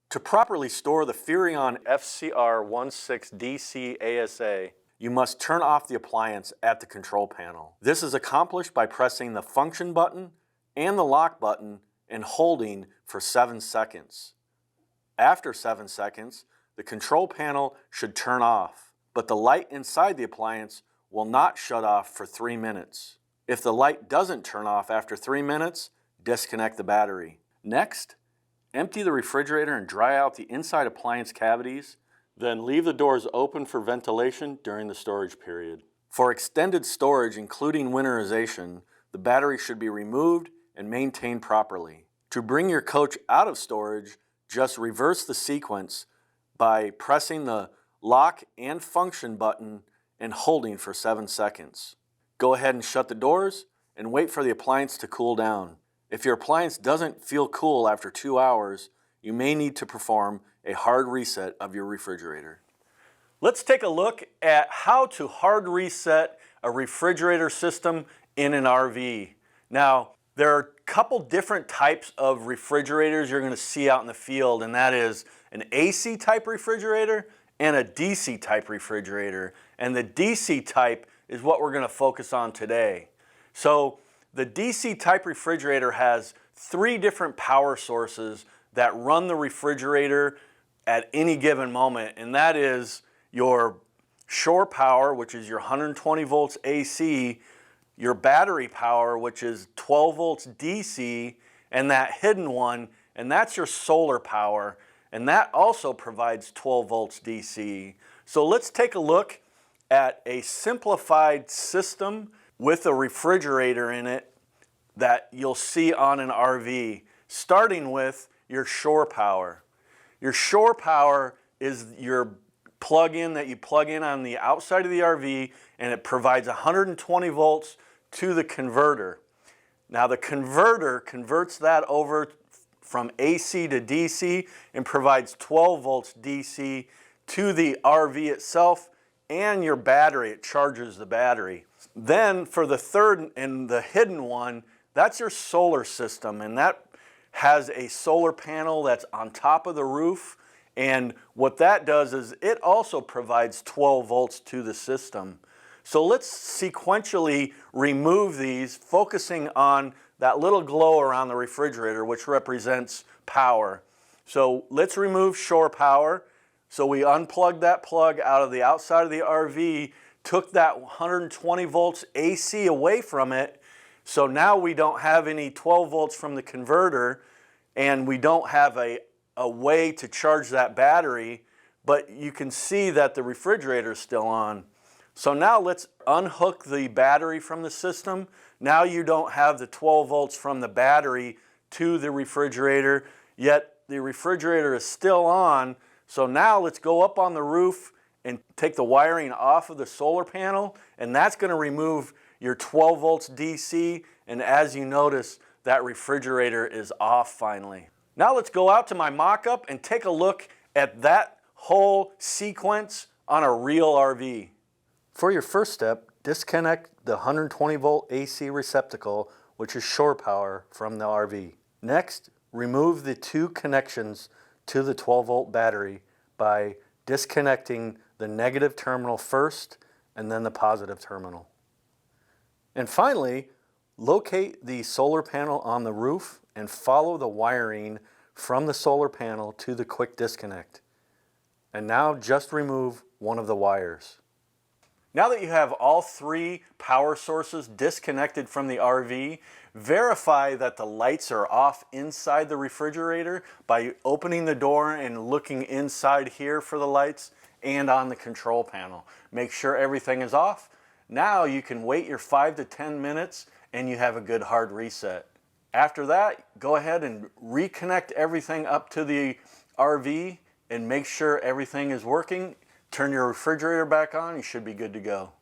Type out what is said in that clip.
To properly store the Furrion FCR16DCASA, you must turn off the appliance at the control panel. This is accomplished by pressing the function button and the lock button and holding for 7 seconds. After 7 seconds, the control panel should turn off, but the light inside the appliance will not shut off for 3 minutes. If the light doesn't turn off after 3 minutes, disconnect the battery. Next, empty the refrigerator and dry out the inside appliance cavities, then leave the doors open for ventilation during the storage period. For extended storage, including winterization, the battery should be removed and maintained properly. To bring your coach out of storage, just reverse the sequence by pressing the lock and function button and holding for 7 seconds. Go ahead and shut the doors and wait for the appliance to cool down. If your appliance doesn't feel cool after 2 hours, you may need to perform a hard reset of your refrigerator. Let's take a look at how to hard reset a refrigerator system in an RV. Now, there are a couple different types of refrigerators you're going to see out in the field, and that is an AC type refrigerator and a DC type refrigerator. And the DC type is what we're going to focus on today. So the DC type refrigerator has 3 different power sources that run the refrigerator at any given moment, and that is your shore power, which is your 120 volts AC, your battery power, which is 12 volts DC, and that hidden one, and that's your solar power, and that also provides 12 volts DC. So let's take a look at a simplified system with a refrigerator in it that you'll see on an RV, starting with your shore power. Your shore power is your plug-in that you plug in on the outside of the RV, and it provides 120 volts to the converter. Now the converter converts that over from AC to DC and provides 12 volts DC to the RV itself and your battery. It charges the battery. Then for the third and the hidden one, that's your solar system, and that has a solar panel that's on top of the roof, and what that does is it also provides 12 volts to the system. So let's sequentially remove these, focusing on that little glow around the refrigerator, which represents power. So let's remove shore power. So we unplugged that plug out of the outside of the RV, took that 120 volts AC away from it. So now we don't have any 12 volts from the converter, and we don't have a way to charge that battery, but you can see that the refrigerator is still on. So now let's unhook the battery from the system. Now you don't have the 12 volts from the battery to the refrigerator, yet the refrigerator is still on. So now let's go up on the roof and take the wiring off of the solar panel, and that's going to remove your 12 volts DC, and as you notice, that refrigerator is off finally. Now let's go out to my mock-up and take a look at that whole sequence on a real RV. For your first step, disconnect the 120 volt AC receptacle, which is shore power, from the RV. Next, remove the 2 connections to the 12 volt battery by disconnecting the negative terminal first and then the positive terminal. And finally, locate the solar panel on the roof and follow the wiring from the solar panel to the quick disconnect. And now just remove one of the wires. Now that you have all 3 power sources disconnected from the RV, verify that the lights are off inside the refrigerator by opening the door and looking inside here for the lights and on the control panel. Make sure everything is off. Now you can wait your 5 to 10 minutes and you have a good hard reset. After that, go ahead and reconnect everything up to the RV and make sure everything is working. Turn your refrigerator back on, you should be good to go.